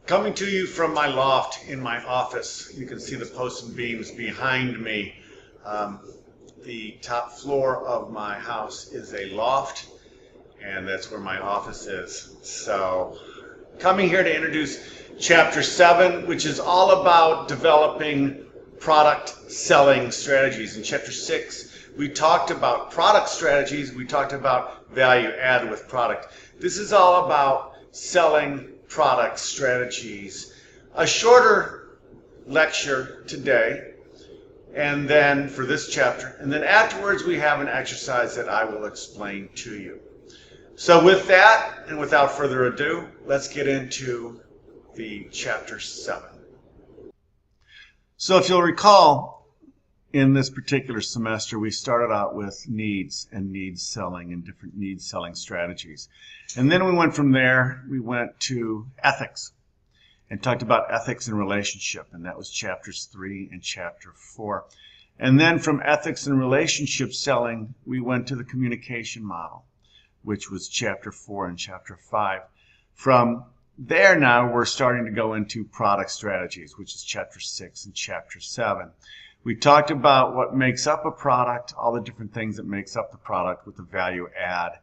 Coming to you from my loft in my office, you can see the posts and beams behind me. The top floor of my house is a loft, and that's where my office is. So, coming here to introduce Chapter 7, which is all about developing product selling strategies. In Chapter 6, we talked about product strategies, we talked about value add with product. This is all about selling product strategies. A shorter lecture today, and then for this chapter, and then afterwards we have an exercise that I will explain to you. So with that, and without further ado, let's get into the Chapter 7. So if you'll recall, in this particular semester, we started out with needs and needs selling and different needs selling strategies. And then we went from there, we went to ethics and talked about ethics and relationship, and that was chapters 3 and chapter 4. And then from ethics and relationship selling, we went to the communication model, which was chapter 4 and chapter 5. From there now, we're starting to go into product strategies, which is chapter 6 and chapter 7. We talked about what makes up a product, all the different things that makes up the product with the value add,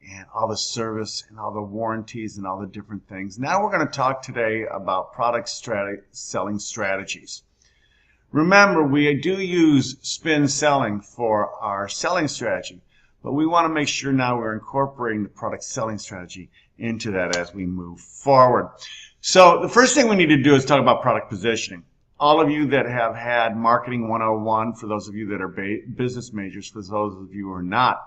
and all the service and all the warranties and all the different things. Now we're going to talk today about product selling strategies. Remember, we do use spin selling for our selling strategy, but we want to make sure now we're incorporating the product selling strategy into that as we move forward. So the first thing we need to do is talk about product positioning. All of you that have had Marketing 101, for those of you that are business majors, for those of you who are not,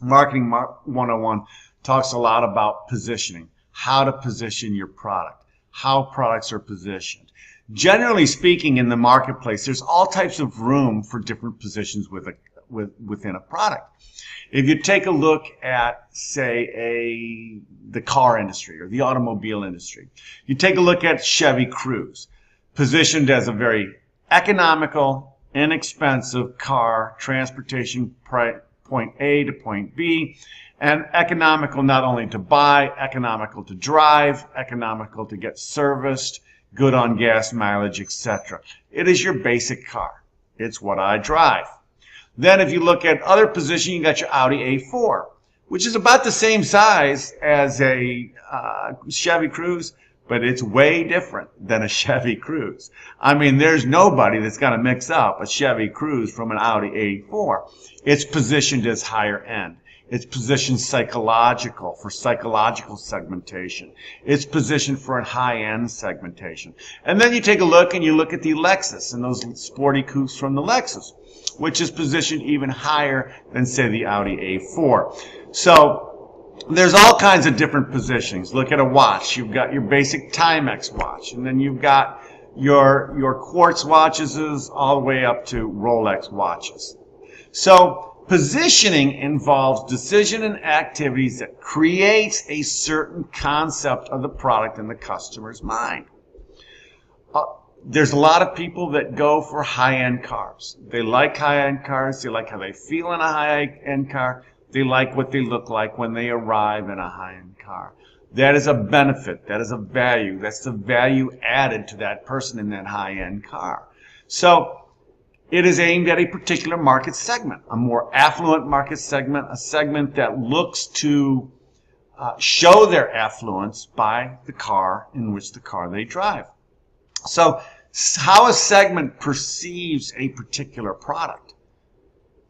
Marketing 101 talks a lot about positioning, how to position your product, how products are positioned. Generally speaking, in the marketplace, there's all types of room for different positions within a product. If you take a look at, say, the car industry or the automobile industry, you take a look at Chevy Cruze, positioned as a very economical, inexpensive car transportation, point A to point B, and economical not only to buy, economical to drive, economical to get serviced, good on gas mileage, etc. It is your basic car. It's what I drive. Then if you look at other positioning, you got your Audi A4, which is about the same size as a Chevy Cruze, but it's way different than a Chevy Cruze. I mean, there's nobody that's going to mix up a Chevy Cruze from an Audi A4. It's positioned as higher end. It's positioned for psychological segmentation. It's positioned for a high-end segmentation. And then you take a look and you look at the Lexus and those sporty coupes from the Lexus, which is positioned even higher than, say, the Audi A4. So there's all kinds of different positionings. Look at a watch. You've got your basic Timex watch, and then you've got your quartz watches all the way up to Rolex watches. So positioning involves decision and activities that create a certain concept of the product in the customer's mind. There's a lot of people that go for high-end cars. They like high-end cars. They like how they feel in a high-end car. They like what they look like when they arrive in a high-end car. That is a benefit. That is a value. That's the value added to that person in that high-end car. So it is aimed at a particular market segment, a more affluent market segment, a segment that looks to show their affluence by the car in which the car they drive. So how a segment perceives a particular product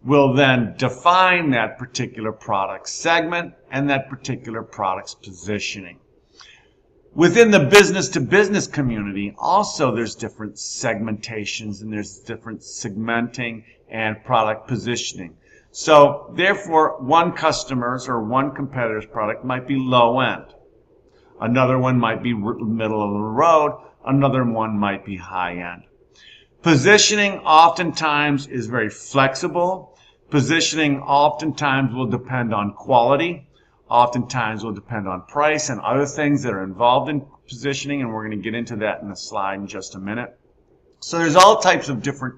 will then define that particular product segment and that particular product's positioning. Within the business-to-business community, also there's different segmentations and there's different segmenting and product positioning. So therefore, one customer's or one competitor's product might be low end. Another one might be middle of the road. Another one might be high end. Positioning oftentimes is very flexible. Positioning oftentimes will depend on quality, oftentimes will depend on price and other things that are involved in positioning, and we're going to get into that in the slide in just a minute. So there's all types of different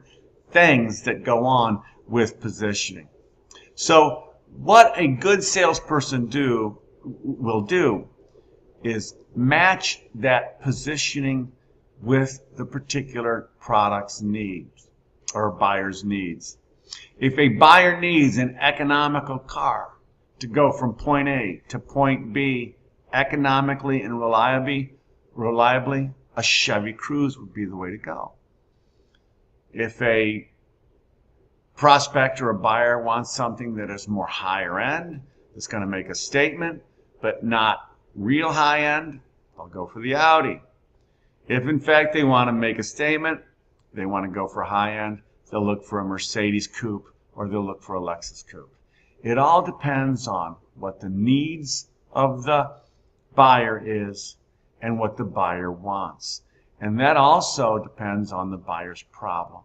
things that go on with positioning. So what a good salesperson will do is match that positioning with the particular product's needs or buyer's needs. If a buyer needs an economical car to go from point A to point B economically and reliably, a Chevy Cruze would be the way to go. If a prospect or a buyer wants something that is more higher end, that's going to make a statement, but not real high end, they'll go for the Audi. If in fact they want to make a statement, they want to go for high end, they'll look for a Mercedes coupe or they'll look for a Lexus coupe. It all depends on what the needs of the buyer is and what the buyer wants. And that also depends on the buyer's problem.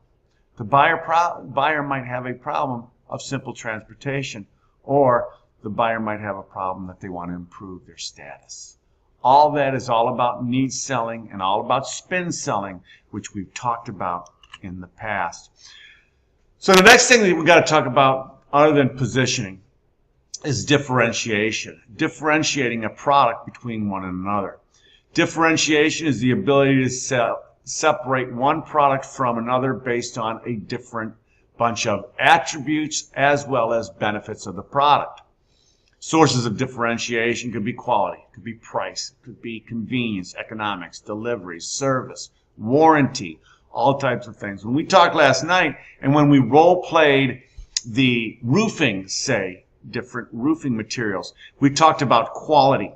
The buyer might have a problem of simple transportation, or the buyer might have a problem that they want to improve their status. All that is all about need selling and all about spin selling, which we've talked about in the past. So the next thing that we've got to talk about, other than positioning, is differentiation. Differentiating a product between one and another. Differentiation is the ability to separate one product from another based on a different bunch of attributes as well as benefits of the product. Sources of differentiation could be quality, could be price, could be convenience, economics, delivery, service, warranty, all types of things. When we talked last night and when we role-played the roofing, say, different roofing materials, we talked about quality.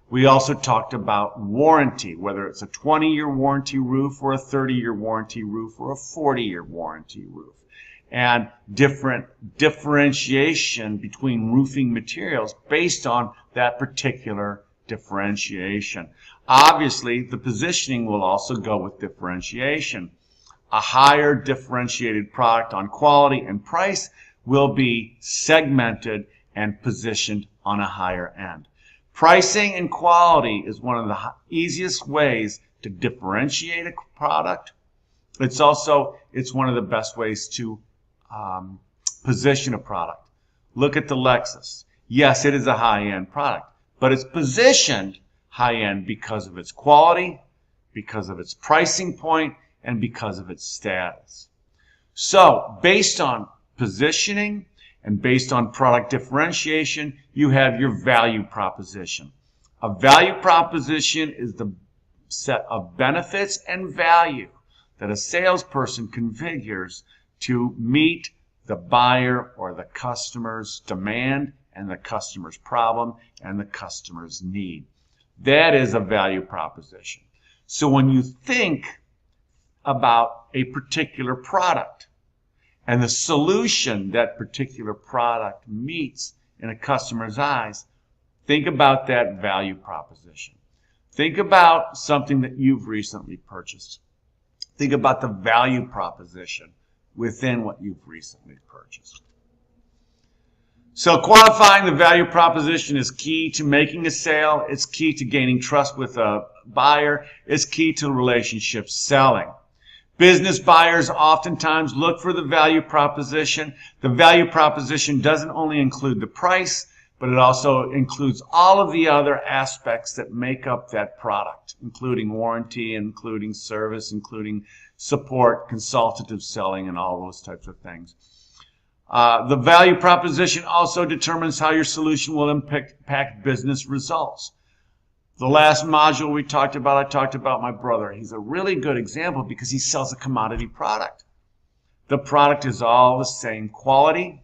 We also talked about warranty, whether it's a 20-year warranty roof or a 30-year warranty roof or a 40-year warranty roof. And different differentiation between roofing materials based on that particular differentiation. Obviously, the positioning will also go with differentiation. A higher differentiated product on quality and price will be segmented and positioned on a higher end. Pricing and quality is one of the easiest ways to differentiate a product. It's one of the best ways to position a product. Look at the Lexus. Yes, it is a high-end product, but it's positioned high-end because of its quality, because of its pricing point, and because of its status. So, based on positioning and based on product differentiation, you have your value proposition. A value proposition is the set of benefits and value that a salesperson configures to meet the buyer or the customer's demand and the customer's problem and the customer's need. That is a value proposition. So when you think about a particular product and the solution that particular product meets in a customer's eyes, think about that value proposition. Think about something that you've recently purchased. Think about the value proposition within what you've recently purchased. So quantifying the value proposition is key to making a sale. It's key to gaining trust with a buyer. It's key to relationship selling. Business buyers oftentimes look for the value proposition. The value proposition doesn't only include the price, but it also includes all of the other aspects that make up that product, including warranty, including service, including support, consultative selling, and all those types of things. The value proposition also determines how your solution will impact business results. The last module we talked about, I talked about my brother. He's a really good example because he sells a commodity product. The product is all the same quality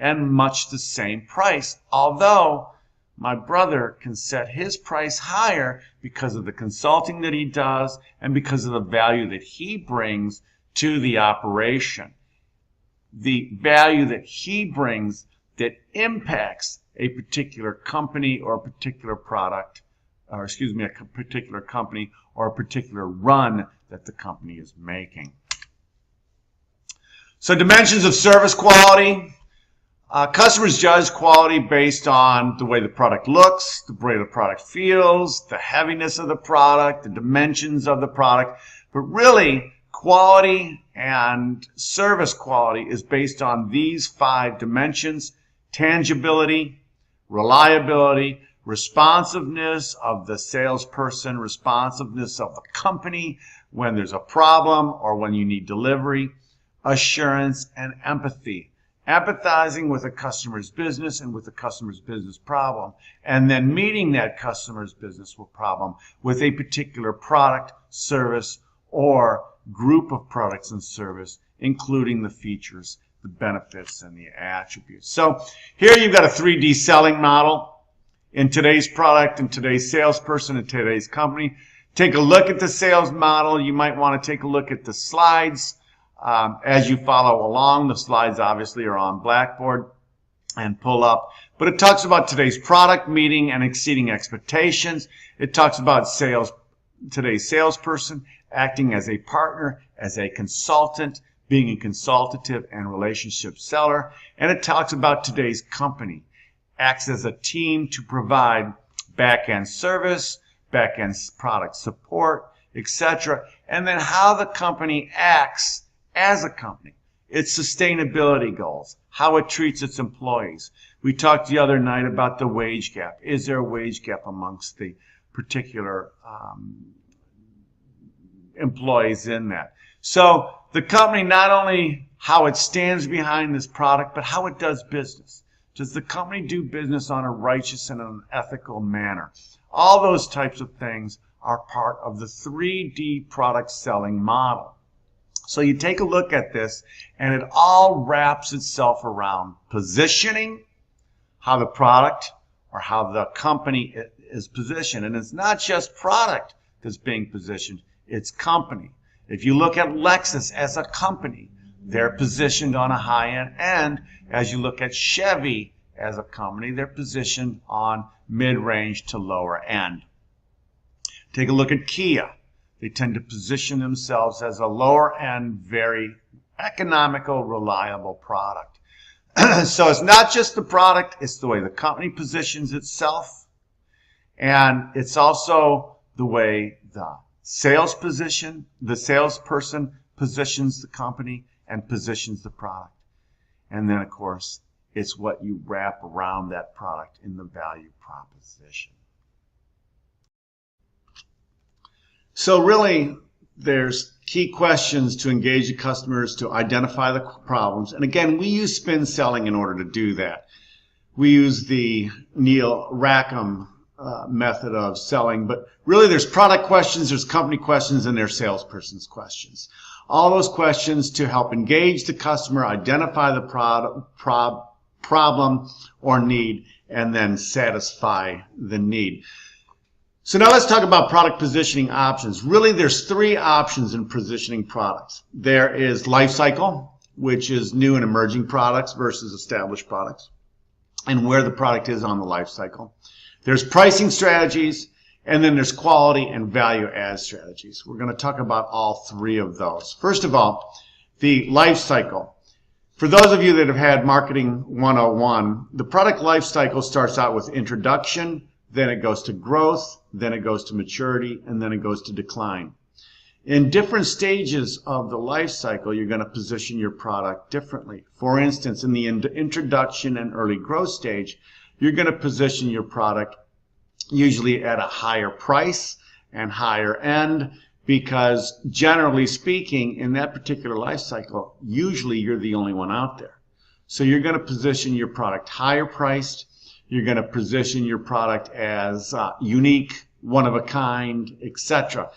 and much the same price, although my brother can set his price higher because of the consulting that he does and because of the value that he brings to the operation. The value that he brings that impacts a particular company or a particular product, or a particular company or a particular run that the company is making. So dimensions of service quality. Customers judge quality based on the way the product looks, the way the product feels, the heaviness of the product, the dimensions of the product. But really, quality and service quality is based on these 5 dimensions: tangibility, reliability, responsiveness of the salesperson, responsiveness of the company when there's a problem or when you need delivery, assurance, and empathy. Empathizing with a customer's business and with the customer's business problem, and then meeting that customer's business problem with a particular product, service, or group of products and service, including the features, the benefits, and the attributes. So here you've got a 3D selling model in today's product, in today's salesperson, in today's company. Take a look at the sales model. You might want to take a look at the slides as you follow along. The slides obviously are on Blackboard and pull up. But it talks about today's product, meeting and exceeding expectations. It talks about today's salesperson acting as a partner, as a consultant, being a consultative and relationship seller. And it talks about today's company, acts as a team to provide back-end service, back-end product support, etc. And then how the company acts as a company, its sustainability goals, how it treats its employees. We talked the other night about the wage gap. Is there a wage gap amongst the particular employees in that? So the company, not only how it stands behind this product, but how it does business. Does the company do business on a righteous and an ethical manner? All those types of things are part of the 3D product selling model. So you take a look at this, and it all wraps itself around positioning, how the product or how the company is positioned. And it's not just product that's being positioned, it's company. If you look at Lexus as a company, they're positioned on a high-end end. As you look at Chevy as a company, they're positioned on mid-range to lower end. Take a look at Kia. They tend to position themselves as a lower-end, very economical, reliable product. So it's not just the product, it's the way the company positions itself, and it's also the way the salesperson positions the company and positions the product. And then, of course, it's what you wrap around that product in the value proposition. So really, there's key questions to engage the customers, to identify the problems. And again, we use spin selling in order to do that. We use the Neil Rackham method of selling, but really there's product questions, there's company questions, and there's salesperson's questions. All those questions to help engage the customer, identify the problem or need, and then satisfy the need. So now let's talk about product positioning options. Really, there's 3 options in positioning products. There is life cycle, which is new and emerging products versus established products, and where the product is on the life cycle. There's pricing strategies, and then there's quality and value add strategies. We're going to talk about all 3 of those. First of all, the life cycle. For those of you that have had Marketing 101, the product life cycle starts out with introduction, then it goes to growth, then it goes to maturity, and then it goes to decline. In different stages of the life cycle, you're going to position your product differently. For instance, in the introduction and early growth stage, you're going to position your product usually at a higher price and higher end, because generally speaking, in that particular life cycle, usually you're the only one out there. So you're going to position your product higher priced. You're going to position your product as unique, one of a kind, etc.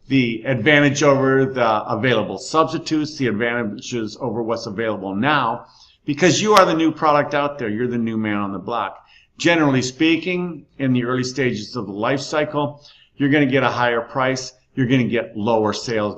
The advantage over the available substitutes, the advantages over what's available now, because you are the new product out there. You're the new man on the block. Generally speaking, in the early stages of the life cycle, you're going to get a higher price. You're going to get lower sales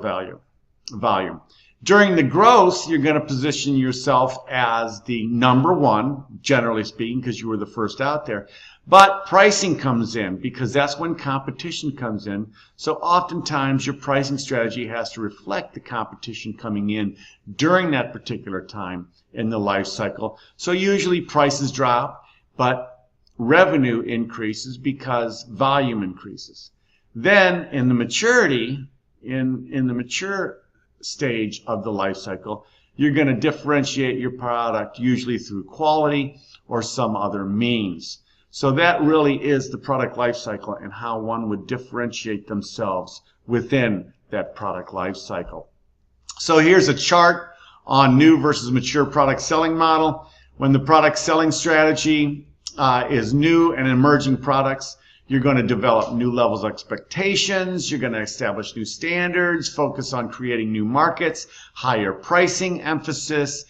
volume. During the growth, you're going to position yourself as the number one, generally speaking, because you were the first out there. But pricing comes in, because that's when competition comes in. So oftentimes your pricing strategy has to reflect the competition coming in during that particular time in the life cycle. So usually prices drop, but revenue increases because volume increases. Then in the maturity, in the mature stage of the life cycle, you're going to differentiate your product usually through quality or some other means. So that really is the product life cycle and how one would differentiate themselves within that product life cycle. So here's a chart on new versus mature product selling model. When the product selling strategy is new and emerging products, you're going to develop new levels of expectations. You're going to establish new standards, focus on creating new markets, higher pricing emphasis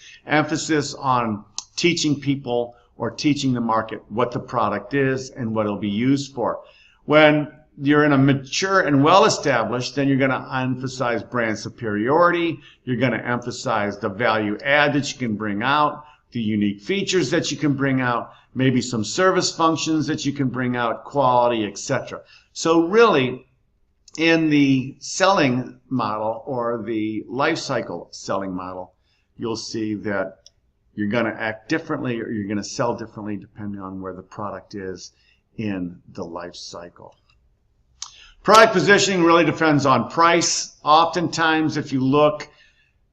on teaching people or teaching the market what the product is and what it'll be used for. When you're in a mature and well-established, then you're going to emphasize brand superiority. You're going to emphasize the value add that you can bring out, the unique features that you can bring out, maybe some service functions that you can bring out, quality, etc. So really, in the selling model or the life cycle selling model, you'll see that you're going to act differently or you're going to sell differently depending on where the product is in the life cycle. Product positioning really depends on price. Oftentimes, if you look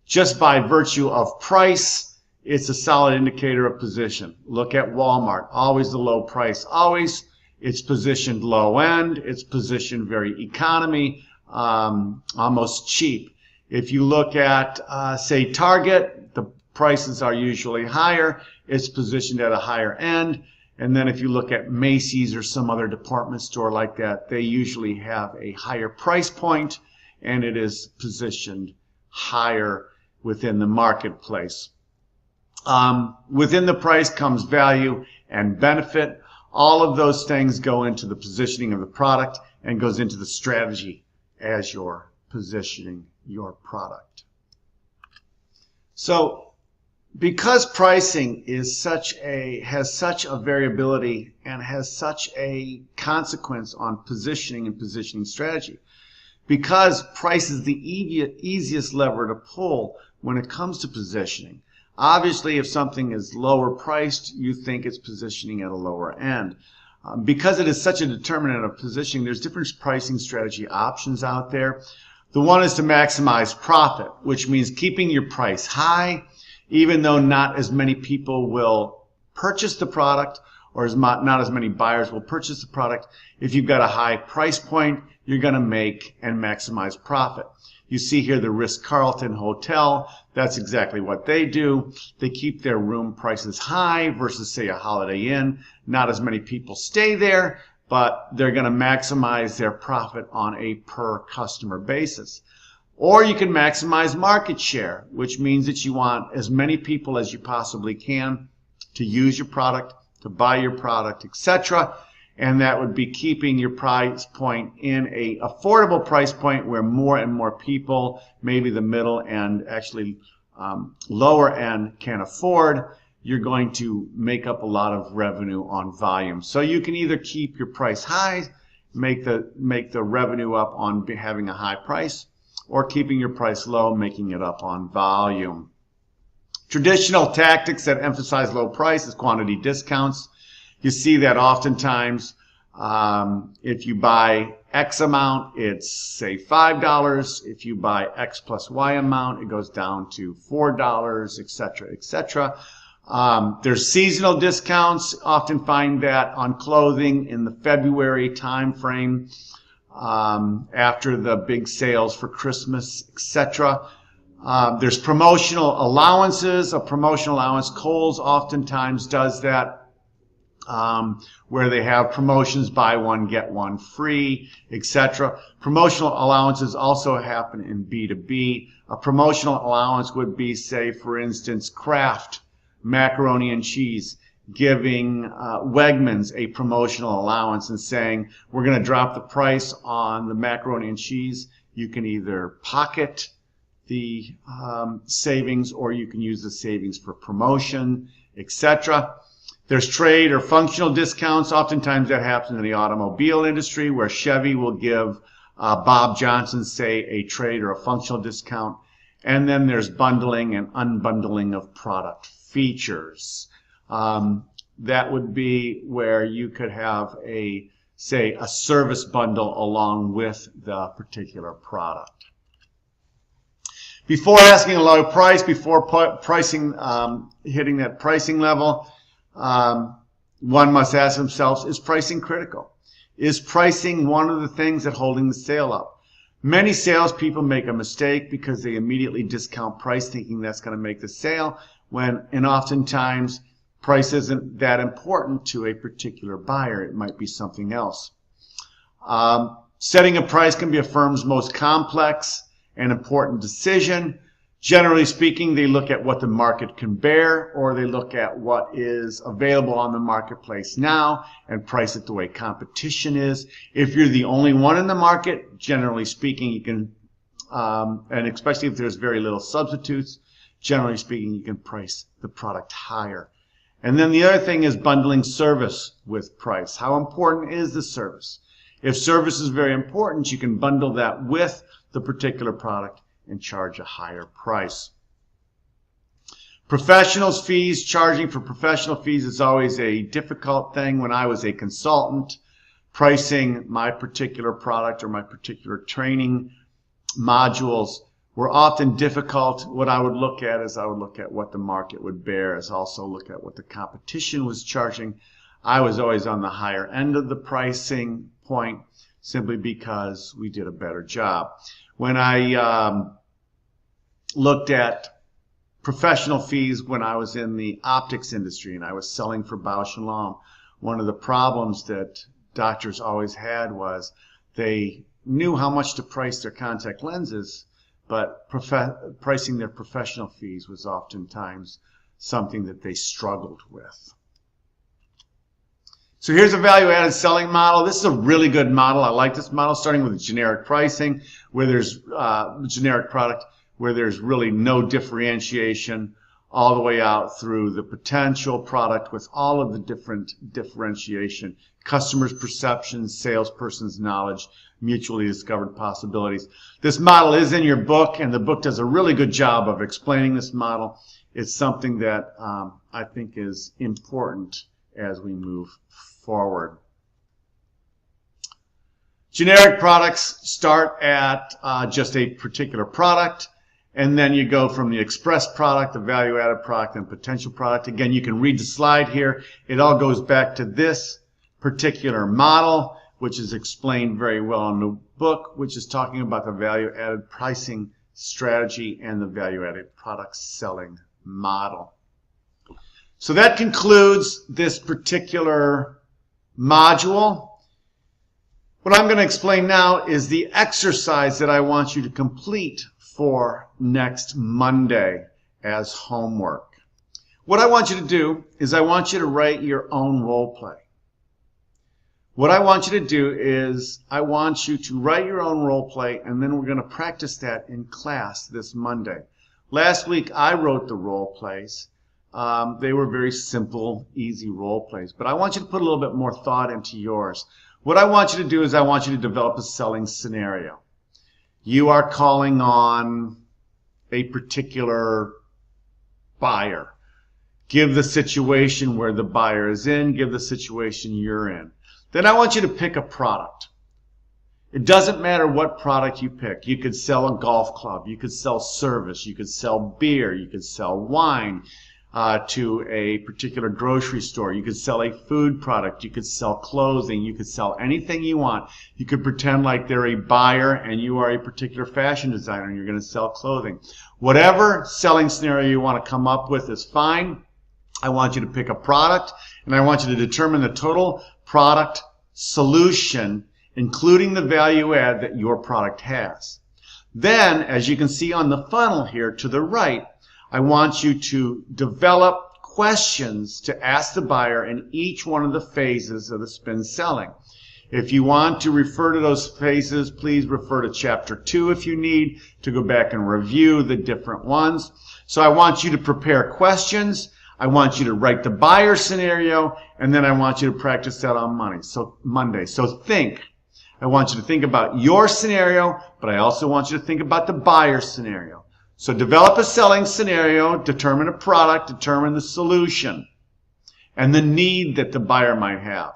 just by virtue of price, it's a solid indicator of position. Look at Walmart, always the low price, always. It's positioned low end, it's positioned very economy, almost cheap. If you look at, say, Target, the prices are usually higher, it's positioned at a higher end. And then if you look at Macy's or some other department store like that, they usually have a higher price point and it is positioned higher within the marketplace. Within the price comes value and benefit. All of those things go into the positioning of the product and goes into the strategy as you're positioning your product. So because pricing is has such a variability and has such a consequence on positioning and positioning strategy, because price is the easiest lever to pull when it comes to positioning. Obviously, if something is lower priced, you think it's positioning at a lower end. Because it is such a determinant of positioning, there's different pricing strategy options out there. The one is to maximize profit, which means keeping your price high, even though not as many people will purchase the product or not as many buyers will purchase the product. If you've got a high price point, you're going to make and maximize profit. You see here the Ritz-Carlton Hotel. That's exactly what they do. They keep their room prices high versus, say, a Holiday Inn. Not as many people stay there, but they're going to maximize their profit on a per customer basis. Or you can maximize market share, which means that you want as many people as you possibly can to use your product, to buy your product, etc. And that would be keeping your price point in a affordable price point where more and more people, maybe the middle and actually lower end, can afford. You're going to make up a lot of revenue on volume. So you can either keep your price high, make the revenue up on having a high price, or keeping your price low, making it up on volume. Traditional tactics that emphasize low price is quantity discounts. You see that oftentimes if you buy X amount, it's, say, $5. If you buy X plus Y amount, it goes down to $4, etc., etc. There's seasonal discounts. Often find that on clothing in the February time frame. After the big sales for Christmas, etc. There's promotional allowances. A promotional allowance, Kohl's oftentimes does that, where they have promotions, buy one, get one free, etc. Promotional allowances also happen in B2B. A promotional allowance would be, say, for instance, Kraft macaroni and cheese, giving Wegmans a promotional allowance and saying, we're going to drop the price on the macaroni and cheese. You can either pocket the savings or you can use the savings for promotion, etc. There's trade or functional discounts. Oftentimes that happens in the automobile industry where Chevy will give Bob Johnson, say, a trade or a functional discount. And then there's bundling and unbundling of product features. That would be where you could have say, a service bundle along with the particular product. Before asking a low price, before pricing, hitting that pricing level, one must ask themselves, is pricing critical? Is pricing one of the things that holding the sale up? Many salespeople make a mistake because they immediately discount price thinking that's going to make the sale, and oftentimes price isn't that important to a particular buyer. It might be something else. Setting a price can be a firm's most complex and important decision. Generally speaking, they look at what the market can bear, or they look at what is available on the marketplace now and price it the way competition is. If you're the only one in the market, generally speaking, you can, and especially if there's very little substitutes, generally speaking, you can price the product higher. And then the other thing is bundling service with price. How important is the service? If service is very important, you can bundle that with the particular product and charge a higher price. Professionals' fees, charging for professional fees is always a difficult thing. When I was a consultant, pricing my particular product or my particular training modules were often difficult. What I would look at is I would look at what the market would bear, as also look at what the competition was charging. I was always on the higher end of the pricing point simply because we did a better job. When I looked at professional fees when I was in the optics industry and I was selling for Bausch & Lomb, one of the problems that doctors always had was they knew how much to price their contact lenses, but pricing their professional fees was oftentimes something that they struggled with. So here's a value-added selling model. This is a really good model. I like this model, starting with generic pricing, where there's generic product, where there's really no differentiation, all the way out through the potential product with all of the different differentiation, customers' perceptions, salesperson's knowledge, mutually discovered possibilities. This model is in your book, and the book does a really good job of explaining this model. It's something that I think is important as we move forward. Generic products start at just a particular product, and then you go from the express product, the value-added product, and potential product. Again, you can read the slide here. It all goes back to this particular model, which is explained very well in the book, which is talking about the value-added pricing strategy and the value-added product selling model. So that concludes this particular module. What I'm going to explain now is the exercise that I want you to complete for next Monday as homework. What I want you to do is I want you to write your own role play. What I want you to do is I want you to write your own role play, and then we're going to practice that in class this Monday. Last week I wrote the role plays. They were very simple, easy role plays, but I want you to put a little bit more thought into yours. What I want you to do is I want you to develop a selling scenario. You are calling on a particular buyer. Give the situation where the buyer is in, give the situation you're in. Then I want you to pick a product. It doesn't matter what product you pick. You could sell a golf club, you could sell service, you could sell beer, you could sell wine to a particular grocery store. You could sell a food product, you could sell clothing, you could sell anything you want. You could pretend like they're a buyer and you are a particular fashion designer and you're going to sell clothing. Whatever selling scenario you want to come up with is fine. I want you to pick a product, and I want you to determine the total product solution, including the value add that your product has. Then, as you can see on the funnel here to the right, I want you to develop questions to ask the buyer in each one of the phases of the spin selling. If you want to refer to those phases, please refer to Chapter 2 if you need to go back and review the different ones. So I want you to prepare questions. I want you to write the buyer scenario, and then I want you to practice that on Monday. So think. I want you to think about your scenario, but I also want you to think about the buyer scenario. So develop a selling scenario, determine a product, determine the solution, and the need that the buyer might have.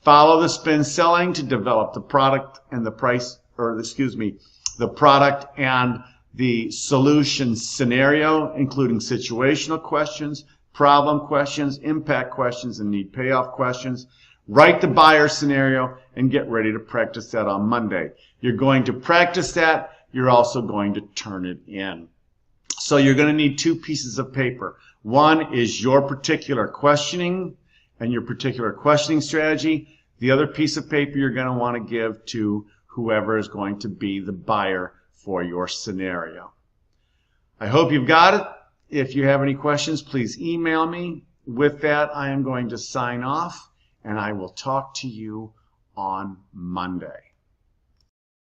Follow the spin selling to develop the product and the price, the product and the solution scenario, including situational questions, problem questions, impact questions, and need payoff questions. Write the buyer scenario and get ready to practice that on Monday. You're going to practice that. You're also going to turn it in. So you're going to need two pieces of paper. One is your particular questioning and your particular questioning strategy. The other piece of paper you're going to want to give to whoever is going to be the buyer for your scenario. I hope you've got it. If you have any questions, please email me. With that, I am going to sign off, and I will talk to you on Monday.